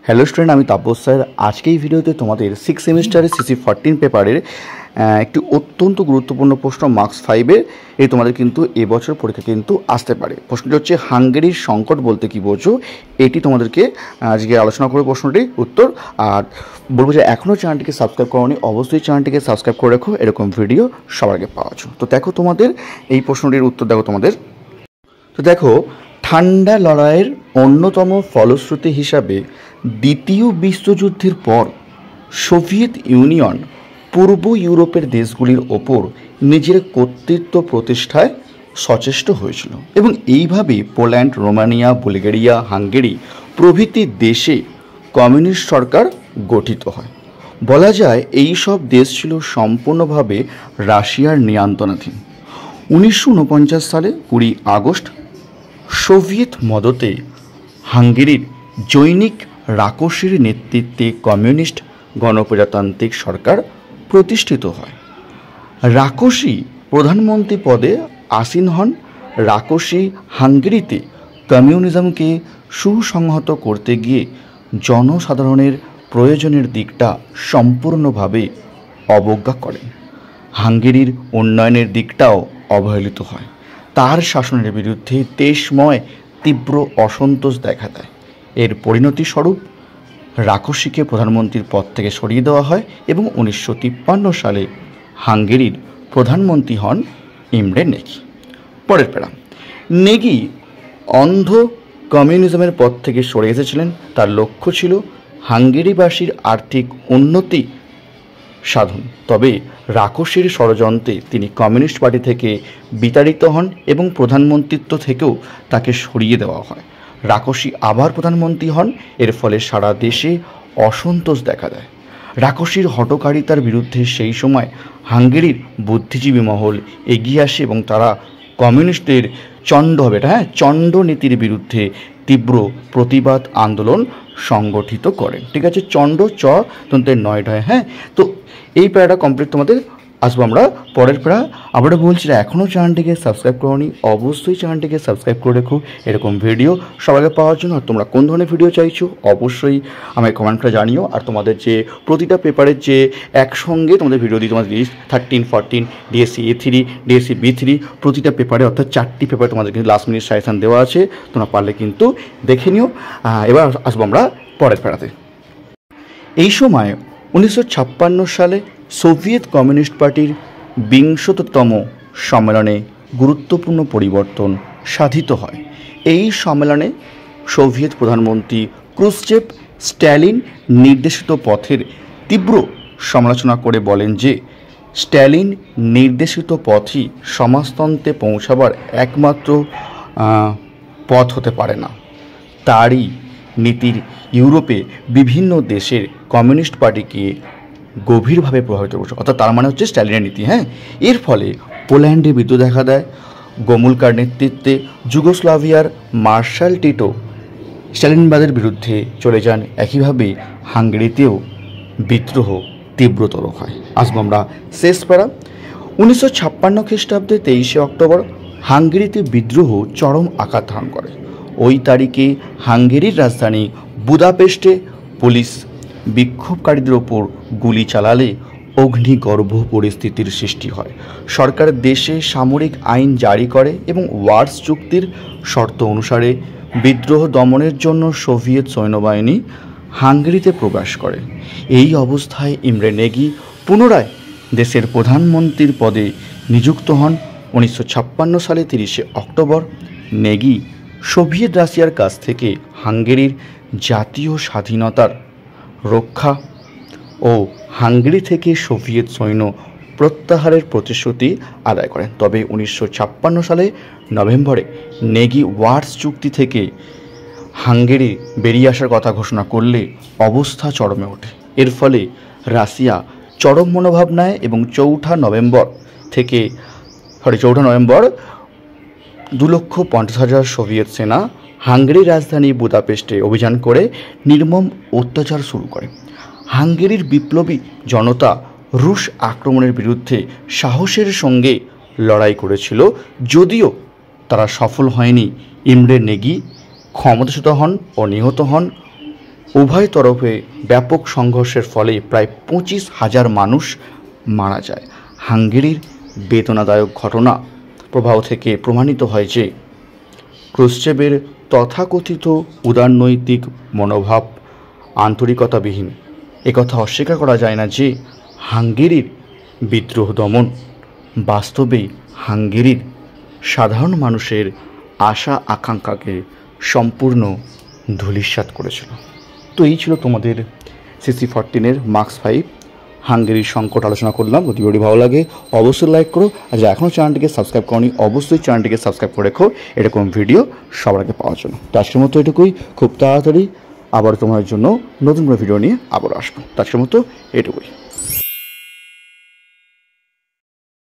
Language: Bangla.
হ্যালো স্টুডেন্ট, আমি তাপস স্যার। আজকে এই ভিডিওতে তোমাদের 6 সেমিস্টারের সিসি 14 পেপারের একটি অত্যন্ত গুরুত্বপূর্ণ প্রশ্ন মার্কস 5-এর এই তোমাদের কিন্তু এবছর পরীক্ষা কিন্তু আসতে পারে। প্রশ্নটি হচ্ছে হাঙ্গেরির সংকট বলতে কী বোঝো, এটি তোমাদেরকে আজকে আলোচনা করে প্রশ্নটির উত্তর। আর বলবো যে এখনও চ্যানেলটিকে সাবস্ক্রাইব করোনি, অবশ্যই চ্যানেলটিকে সাবস্ক্রাইব করে রাখো এরকম ভিডিও সবার আগে পাওয়া যায়। তো দেখো তোমাদের এই প্রশ্নটির উত্তর দেখো তোমাদের। তো দেখো, ঠান্ডা লড়াইয়ের অন্যতম ফলশ্রুতি হিসাবে দ্বিতীয় বিশ্বযুদ্ধের পর সোভিয়েত ইউনিয়ন পূর্ব ইউরোপের দেশগুলির ওপর নিজের কর্তৃত্ব প্রতিষ্ঠায় সচেষ্ট হয়েছিল এবং এইভাবে পোল্যান্ড, রোমানিয়া, বুলগেরিয়া, হাঙ্গেরি প্রভৃতি দেশে কমিউনিস্ট সরকার গঠিত হয়। বলা যায় এই সব দেশ ছিল সম্পূর্ণভাবে রাশিয়ার নিয়ন্ত্রণাধীন। 1949 সালে 20 আগস্ট সোভিয়েত মদতে হাঙ্গেরির জৈনিক রাকোসির নেতৃত্বে কমিউনিস্ট গণপ্রজাতান্ত্রিক সরকার প্রতিষ্ঠিত হয়। রাকোসি প্রধানমন্ত্রী পদে আসীন হন। রাকোসি হাঙ্গেরিতে কমিউনিজমকে সুসংহত করতে গিয়ে জনসাধারণের প্রয়োজনের দিকটা সম্পূর্ণভাবে অবজ্ঞা করেন। হাঙ্গেরির উন্নয়নের দিকটাও অবহেলিত হয়। তার শাসনের বিরুদ্ধে দেশময় তীব্র অসন্তোষ দেখা দেয়। এর পরিণতি স্বরূপ রাকোসিকে প্রধানমন্ত্রীর পদ থেকে সরিয়ে দেওয়া হয় এবং 1953 সালে হাঙ্গেরির প্রধানমন্ত্রী হন ইমরে নেগি। পরের প্যারা, নেগি অন্ধ কমিউনিজমের পদ থেকে সরে এসেছিলেন। তার লক্ষ্য ছিল হাঙ্গেরিবাসীর আর্থিক উন্নতি সাধন। তবে রাকোসির ষড়যন্ত্রে তিনি কমিউনিস্ট পার্টি থেকে বিতাড়িত হন এবং প্রধানমন্ত্রিত্ব থেকেও তাকে সরিয়ে দেওয়া হয়। রাকোসি আবার প্রধানমন্ত্রী হন। এর ফলে সারা দেশে অসন্তোষ দেখা দেয়। রাকোসির হঠকারিতার বিরুদ্ধে সেই সময় হাঙ্গেরির বুদ্ধিজীবী মহল এগিয়ে আসে এবং তারা কমিউনিস্টদের চণ্ড নীতির বিরুদ্ধে তীব্র প্রতিবাদ আন্দোলন সংগঠিত করেন। ঠিক আছে, চণ্ড চ তন্ত্রের 9 হ্যাঁ। তো এই প্যারাটা কমপ্লিট। তোমাদের আসবো আমরা পরের প্যারা। আবারও বলছি, এখনও চ্যানেলটিকে সাবস্ক্রাইব করোনি, অবশ্যই চ্যানেলটিকে সাবস্ক্রাইব করে রেখো এরকম ভিডিও সবাইকে পাওয়ার জন্য। আর তোমরা কোন ধরনের ভিডিও চাইছো অবশ্যই আমায় কমেন্ট করে জানিও। আর তোমাদের যে প্রতিটা পেপারের যে একসঙ্গে তোমাদের ভিডিও দিই, তোমাদের 13, 14, ডিএসসি A3, ডিএসসি B3 প্রতিটা পেপারে অর্থাৎ 4টি পেপারে তোমাদের কিন্তু লাস্ট মিনিট সাজেশন দেওয়া আছে, তোমরা পারলে কিন্তু দেখে নিও। এবার আসবো আমরা পরের প্যারাতে। এই সময় 1956 সালে সোভিয়েত কমিউনিস্ট পার্টির 20তম সম্মেলনে গুরুত্বপূর্ণ পরিবর্তন সাধিত হয়। এই সম্মেলনে সোভিয়েত প্রধানমন্ত্রী ক্রুশ্চেভ স্ট্যালিন নির্দেশিত পথের তীব্র সমালোচনা করে বলেন যে স্ট্যালিন নির্দেশিত পথই সমাজতন্ত্রে পৌঁছাবার একমাত্র পথ হতে পারে না। তারই নীতির ইউরোপে বিভিন্ন দেশের কমিউনিস্ট পার্টিকে গভীরভাবে প্রভাবিত করছে, অর্থাৎ তার মানে হচ্ছে স্ট্যালিনের নীতি। হ্যাঁ, এর ফলে পোল্যান্ডে বিদ্রোহ দেখা দেয়। গোমুলকার নেতৃত্বে যুগোস্লাভিয়ার মার্শাল টিটো স্ট্যালিনবাদের বিরুদ্ধে চলে যান। একইভাবে হাঙ্গেরিতেও বিদ্রোহ তীব্রতর হয়। আসবো আমরা শেষ প্যারা। 1956 খ্রিস্টাব্দে 23 অক্টোবর হাঙ্গেরিতে বিদ্রোহ চরম আকার ধারণ করে। ওই তারিখে হাঙ্গেরির রাজধানী বুদাপেস্টে পুলিশ বিক্ষোভকারীদের ওপর গুলি চালালে অগ্নিগর্ভ পরিস্থিতির সৃষ্টি হয়। সরকার দেশে সামরিক আইন জারি করে এবং ওয়ার্স চুক্তির শর্ত অনুসারে বিদ্রোহ দমনের জন্য সোভিয়েত সৈন্যবাহিনী হাঙ্গেরিতে প্রবেশ করে। এই অবস্থায় ইমরে নেগি পুনরায় দেশের প্রধানমন্ত্রীর পদে নিযুক্ত হন। 1956 সালে 30 অক্টোবর নেগি সোভিয়েত রাশিয়ার কাছ থেকে হাঙ্গেরির জাতীয় স্বাধীনতার রক্ষা ও হাঙ্গেরি থেকে সোভিয়েত সৈন্য প্রত্যাহারের প্রতিশ্রুতি আদায় করেন। তবে 1956 সালে নভেম্বরে নেগি ওয়ার্স চুক্তি থেকে হাঙ্গেরি বেরিয়ে আসার কথা ঘোষণা করলে অবস্থা চরমে ওঠে। এর ফলে রাশিয়া চরম মনোভাব নেয় এবং 4 নভেম্বর 2,50,000 সোভিয়েত সেনা হাঙ্গেরির রাজধানী বুদাপেস্টে অভিযান করে নির্মম অত্যাচার শুরু করে। হাঙ্গেরির বিপ্লবী জনতা রুশ আক্রমণের বিরুদ্ধে সাহসের সঙ্গে লড়াই করেছিল, যদিও তারা সফল হয়নি। ইমরে নেগি ক্ষমতাচ্যুত হন ও নিহত হন উভয় তরফে ব্যাপক সংঘর্ষের ফলে প্রায় 25,000 মানুষ মারা যায়। হাঙ্গেরির বেদনাদায়ক ঘটনা প্রবাহ থেকে প্রমাণিত হয় যে ক্রুশ্চেভের তথাকথিত উদারনৈতিক মনোভাব আন্তরিকতাবিহীন। একথা অস্বীকার করা যায় না যে হাঙ্গেরির বিদ্রোহ দমন বাস্তবেই হাঙ্গেরির সাধারণ মানুষের আশা আকাঙ্ক্ষাকে সম্পূর্ণ ধূলিসাৎ করেছিল। তো এই ছিল তোমাদের CC14 মার্কস 5 হাঙ্গেরির সংকট আলোচনা করলাম। যদি ভিডিওটি ভালো লাগে অবশ্যই লাইক করো, আর যারা এখনও চ্যানেলটিকে সাবস্ক্রাইব করনি অবশ্যই চ্যানেলটিকে সাবস্ক্রাইব করে রেখো এরকম ভিডিও সবার আগে পাওয়ার জন্য। তো আজকের মতো এটুকুই, খুব তাড়াতাড়ি আবার তোমার জন্য নতুন কোনো ভিডিও নিয়ে আবার আসবো। তো আজকের মতো এটুকুই।